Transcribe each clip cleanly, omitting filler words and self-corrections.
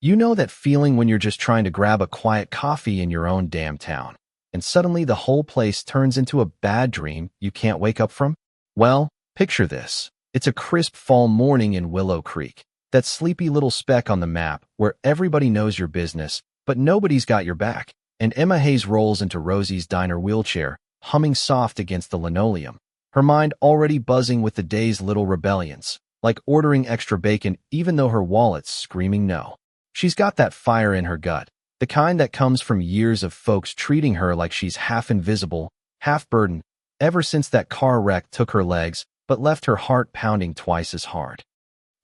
You know that feeling when you're just trying to grab a quiet coffee in your own damn town, and suddenly the whole place turns into a bad dream you can't wake up from? Well, picture this. It's a crisp fall morning in Willow Creek, that sleepy little speck on the map where everybody knows your business, but nobody's got your back. And Emma Hayes rolls into Rosie's diner wheelchair, humming soft against the linoleum, her mind already buzzing with the day's little rebellions, like ordering extra bacon even though her wallet's screaming no. She's got that fire in her gut, the kind that comes from years of folks treating her like she's half invisible, half burdened, ever since that car wreck took her legs but left her heart pounding twice as hard.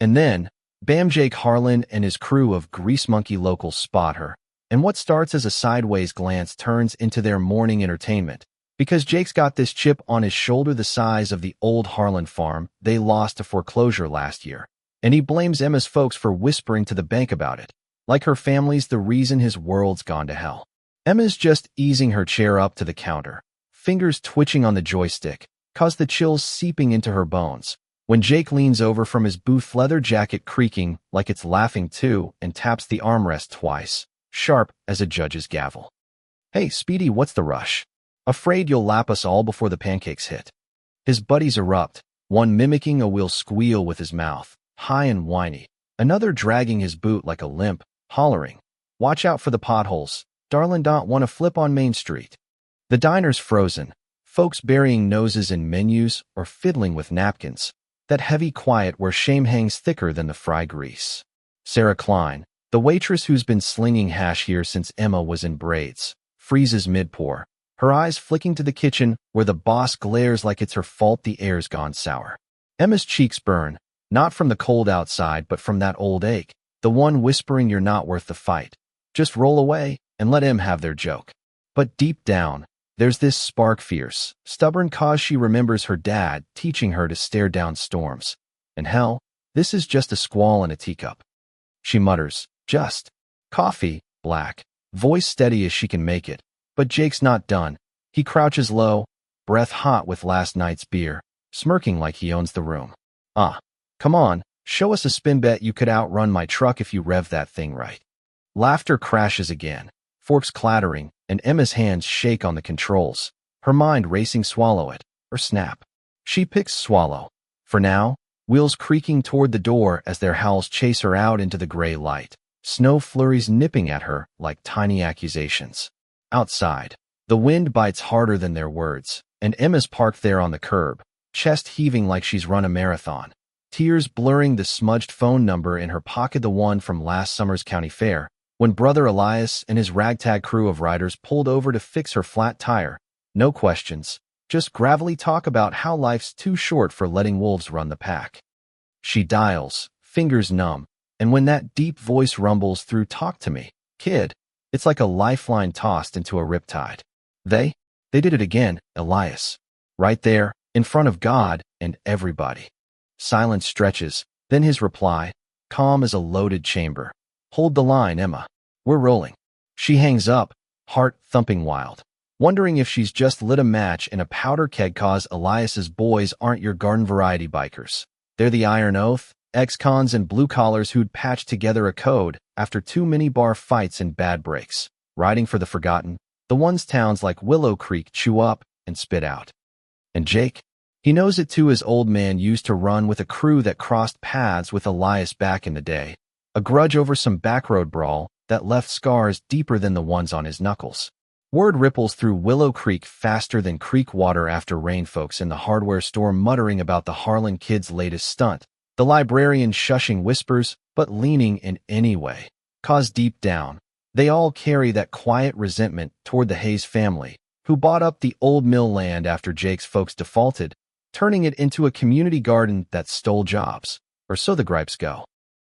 And then, bam, Jake Harlan and his crew of Grease Monkey locals spot her, and what starts as a sideways glance turns into their morning entertainment, because Jake's got this chip on his shoulder the size of the old Harlan farm they lost to foreclosure last year, and he blames Emma's folks for whispering to the bank about it, like her family's the reason his world's gone to hell. Emma's just easing her chair up to the counter, fingers twitching on the joystick, cause the chills seeping into her bones, when Jake leans over from his booth leather jacket creaking like it's laughing too and taps the armrest twice, sharp as a judge's gavel. "Hey, Speedy, what's the rush? Afraid you'll lap us all before the pancakes hit." His buddies erupt, one mimicking a will squeal with his mouth, high and whiny, another dragging his boot like a limp, hollering, "Watch out for the potholes, darlin' don't want to flip on Main Street." The diner's frozen, folks burying noses in menus or fiddling with napkins, that heavy quiet where shame hangs thicker than the fry grease. Sarah Klein, the waitress who's been slinging hash here since Emma was in braids, freezes mid-pour, her eyes flicking to the kitchen where the boss glares like it's her fault the air's gone sour. Emma's cheeks burn, not from the cold outside but from that old ache, the one whispering you're not worth the fight. Just roll away and let Em have their joke. But deep down, there's this spark fierce, stubborn cause she remembers her dad teaching her to stare down storms. And hell, this is just a squall in a teacup. She mutters, "Just coffee, black," voice steady as she can make it. But Jake's not done. He crouches low, breath hot with last night's beer, smirking like he owns the room. Come on, show us a spin bet you could outrun my truck if you rev that thing right." Laughter crashes again, forks clattering, and Emma's hands shake on the controls, her mind racing swallow it, or snap. She picks swallow. For now, wheels creaking toward the door as their howls chase her out into the gray light, snow flurries nipping at her like tiny accusations. Outside, the wind bites harder than their words, and Emma's parked there on the curb, chest heaving like she's run a marathon, tears blurring the smudged phone number in her pocket, the one from last summer's county fair, when Brother Elias and his ragtag crew of riders pulled over to fix her flat tire. No questions, just gravelly talk about how life's too short for letting wolves run the pack. She dials, fingers numb, and when that deep voice rumbles through, "Talk to me, kid," it's like a lifeline tossed into a riptide. They did it again, Elias. Right there, in front of God and everybody. Silence stretches, then his reply, calm as a loaded chamber. "Hold the line, Emma. We're rolling." She hangs up, heart thumping wild, wondering if she's just lit a match in a powder keg, cause Elias's boys aren't your garden variety bikers. They're the Iron Oath, ex-cons and blue-collars who'd patched together a code after too many bar fights and bad breaks, riding for the forgotten, the ones towns like Willow Creek chew up and spit out. And Jake? He knows it too. His old man used to run with a crew that crossed paths with Elias back in the day, a grudge over some backroad brawl that left scars deeper than the ones on his knuckles. Word ripples through Willow Creek faster than creek water after rain, folks in the hardware store muttering about the Harlan kid's latest stunt, the librarian shushing whispers but leaning in anyway, cause deep down, they all carry that quiet resentment toward the Hayes family, who bought up the old mill land after Jake's folks defaulted, turning it into a community garden that stole jobs, or so the gripes go.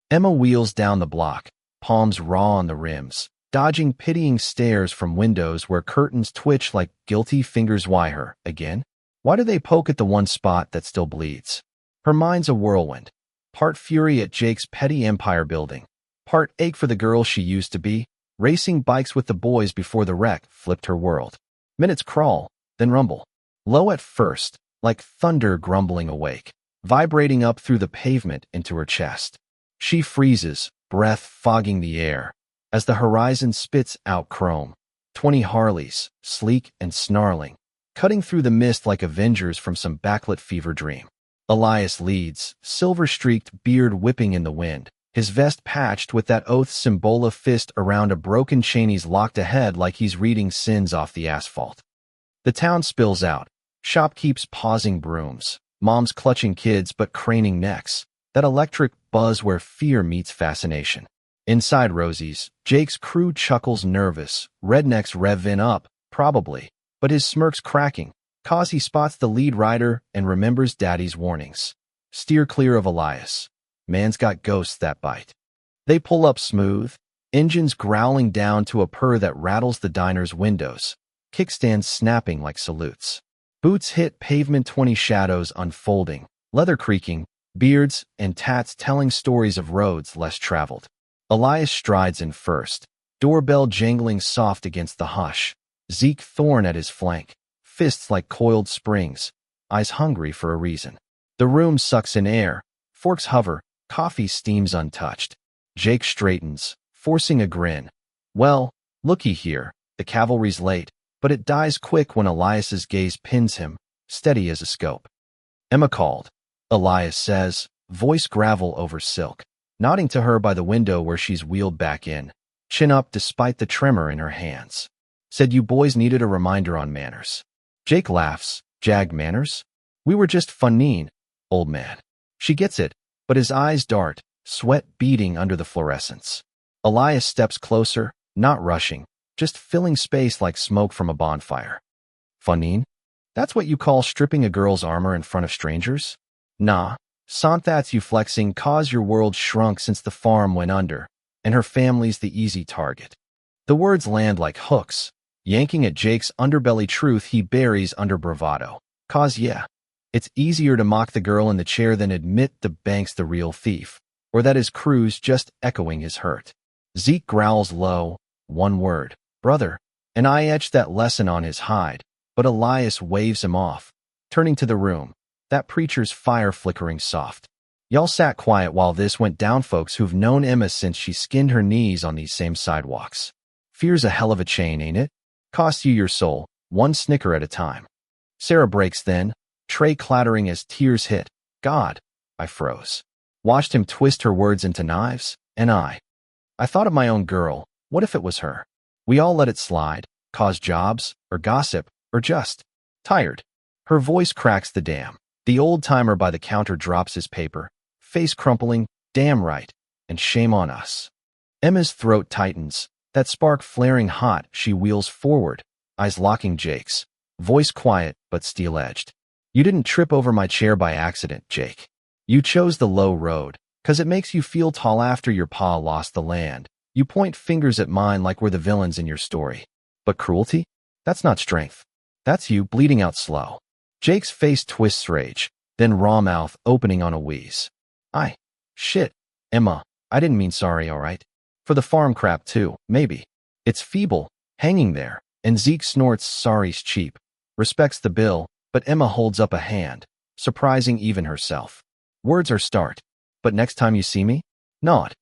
Emma wheels down the block, palms raw on the rims, dodging pitying stares from windows where curtains twitch like guilty fingers. Why her, again? Why do they poke at the one spot that still bleeds? Her mind's a whirlwind, part fury at Jake's petty empire building, part ache for the girl she used to be, racing bikes with the boys before the wreck flipped her world. Minutes crawl, then rumble. Low at first, like thunder grumbling awake, vibrating up through the pavement into her chest. She freezes, breath fogging the air. As the horizon spits out chrome, 20 Harleys, sleek and snarling, cutting through the mist like Avengers from some backlit fever dream. Elias leads, silver-streaked beard whipping in the wind, his vest patched with that oath symbol of fist around a broken chain. He's locked ahead like he's reading sins off the asphalt. The town spills out, shopkeepers pausing brooms, moms clutching kids but craning necks, that electric buzz where fear meets fascination. Inside Rosie's, Jake's crew chuckles nervous, rednecks rev in up, probably, but his smirk's cracking, 'cause he spots the lead rider and remembers Daddy's warnings. Steer clear of Elias. Man's got ghosts that bite. They pull up smooth, engines growling down to a purr that rattles the diner's windows, kickstands snapping like salutes. Boots hit pavement, 20 shadows unfolding, leather creaking, beards and tats telling stories of roads less traveled. Elias strides in first, doorbell jangling soft against the hush, Zeke Thorne at his flank, fists like coiled springs, eyes hungry for a reason. The room sucks in air, forks hover, coffee steams untouched. Jake straightens, forcing a grin. Well, looky here, the cavalry's late, but it dies quick when Elias's gaze pins him, steady as a scope. Emma called, Elias says, voice gravel over silk, nodding to her by the window where she's wheeled back in, chin up despite the tremor in her hands. Said you boys needed a reminder on manners. Jake laughs, jag manners? We were just funnin', old man. She gets it, but his eyes dart, sweat beading under the fluorescence. Elias steps closer, not rushing, just filling space like smoke from a bonfire. Funnin'? That's what you call stripping a girl's armor in front of strangers? Nah, sant that's you flexing 'cause your world shrunk since the farm went under, and her family's the easy target. The words land like hooks, yanking at Jake's underbelly truth he buries under bravado. 'Cause yeah, it's easier to mock the girl in the chair than admit the bank's the real thief, or that his crew's just echoing his hurt. Zeke growls low, one word, brother, and I etch that lesson on his hide, but Elias waves him off, turning to the room, that preacher's fire flickering soft. Y'all sat quiet while this went down, folks who've known Emma since she skinned her knees on these same sidewalks. Fear's a hell of a chain, ain't it? Costs you your soul, one snicker at a time. Sarah breaks then, tray clattering as tears hit. God, I froze. Watched him twist her words into knives, and I thought of my own girl. What if it was her? We all let it slide, cause jobs, or gossip, or just tired. Her voice cracks the dam. The old-timer by the counter drops his paper, face crumpling, damn right, and shame on us. Emma's throat tightens, that spark flaring hot. She wheels forward, eyes locking Jake's, voice quiet but steel-edged. You didn't trip over my chair by accident, Jake. You chose the low road, 'cause it makes you feel tall after your pa lost the land. You point fingers at mine like we're the villains in your story. But cruelty? That's not strength. That's you bleeding out slow. Jake's face twists rage, then raw mouth opening on a wheeze. Shit, Emma, I didn't mean sorry, alright? For the farm crap too, maybe. It's feeble, hanging there, and Zeke snorts sorry's cheap, respects the bill, but Emma holds up a hand, surprising even herself. Words are start, but next time you see me? Not.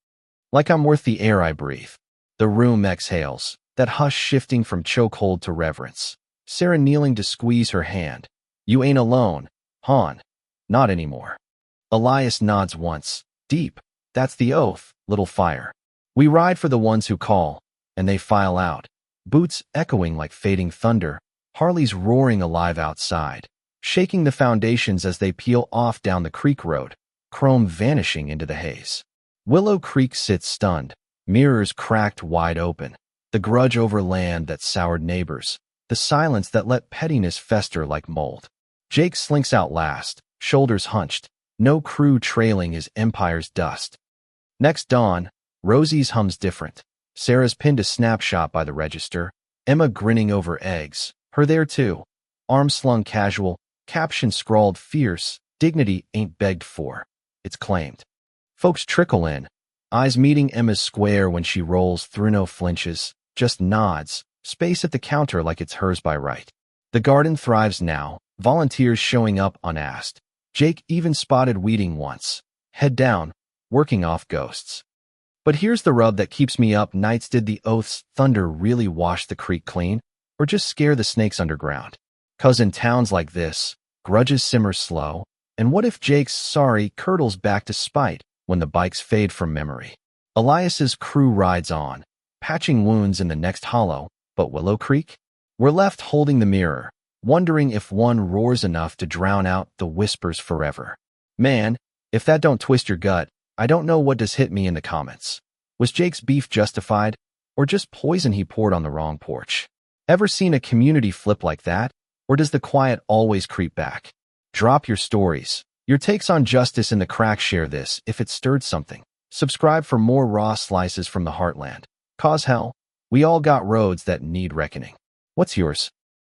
Like I'm worth the air I breathe. The room exhales, that hush shifting from chokehold to reverence. Sarah kneeling to squeeze her hand. You ain't alone, hon. Not anymore. Elias nods once, deep. That's the oath, little fire. We ride for the ones who call, and they file out. Boots echoing like fading thunder, Harleys roaring alive outside, shaking the foundations as they peel off down the creek road, chrome vanishing into the haze. Willow Creek sits stunned, mirrors cracked wide open, the grudge over land that soured neighbors, the silence that let pettiness fester like mold. Jake slinks out last, shoulders hunched, no crew trailing his empire's dust. Next dawn, Rosie's hums different. Sarah's pinned a snapshot by the register, Emma grinning over eggs, her there too. Arm slung casual, caption scrawled fierce, dignity ain't begged for. It's claimed. Folks trickle in, eyes meeting Emma's square when she rolls through, no flinches, just nods, space at the counter like it's hers by right. The garden thrives now, volunteers showing up unasked. Jake even spotted weeding once, head down, working off ghosts. But here's the rub that keeps me up nights. Did the oath's thunder really wash the creek clean, or just scare the snakes underground? 'Cause in towns like this, grudges simmer slow, and what if Jake's sorry curdles back to spite when the bikes fade from memory? Elias's crew rides on, patching wounds in the next hollow, but Willow Creek? We're left holding the mirror, wondering if one roars enough to drown out the whispers forever. Man, if that don't twist your gut, I don't know what does. Hit me in the comments. Was Jake's beef justified, or just poison he poured on the wrong porch? Ever seen a community flip like that, or does the quiet always creep back? Drop your stories, your takes on justice in the crack. Share this if it stirred something. Subscribe for more raw slices from the heartland. 'Cause hell, we all got roads that need reckoning. What's yours?